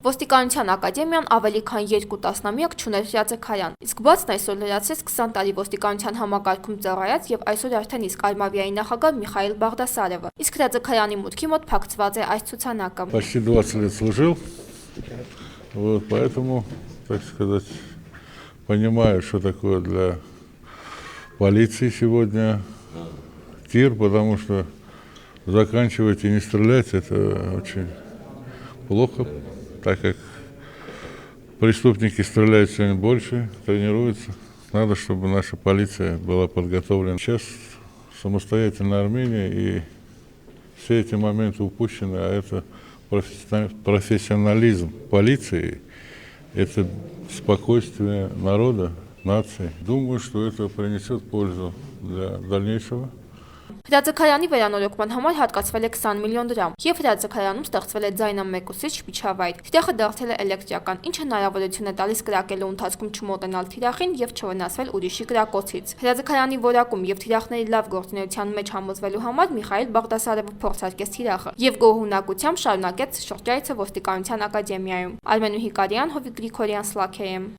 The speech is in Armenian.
Ոստիկանության ակադեմիան ավելի քան 2 տասնամյակ չուներ Հրաձգայան, իսկ բացն այսօր լրացրեց 20 տարի ոստիկանության համակարգում ծառայած եւ այսօր արդեն իսկ Արմավիայի նախագահ Միխայիլ Բաղդասարովը, իսկ Հրաձգայանի մուտքի մոտ փակցված է այս ցուցանակը։ Почти 20 лет служил, вот, поэтому, так сказать, понимаю, что такое для полиции сегодня тир, потому что заканчивать и не стрелять — это очень плохо, так как преступники стреляют сегодня больше, тренируются. Надо, чтобы наша полиция была подготовлена. Сейчас самостоятельная Армения, и все эти моменты упущены, а это профессионализм полиции, это спокойствие народа, нации. Думаю, что это принесет пользу для дальнейшего. Հրաձգայանի վերանորոգման համար հատկացվել է 20 միլիոն դրամ, եւ Հրաձգայանում ստեղծվել է ձայնամեկուսիչ միջավայր։ Թիրախը դարձել է էլեկտրական, ինչը հնարավորություն է տալիս կրակելու ընթացքում չմոտենալ թիրախին եւ չվնասվել ուրիշի կրակոցից։ Հրաձգայանի որակում եւ թիրախների լավ գործունեության մեջ համոզվելու համար Միխայիլ Բաղդասարովը փորձարկեց թիրախը եւ գոհունակությամբ շարունակեց շրջայցը ոստիկանության ակադեմիայում։ Արմենուհի Կարյան, Հովիկ Գրիգորյան, Սլաքեյեմ։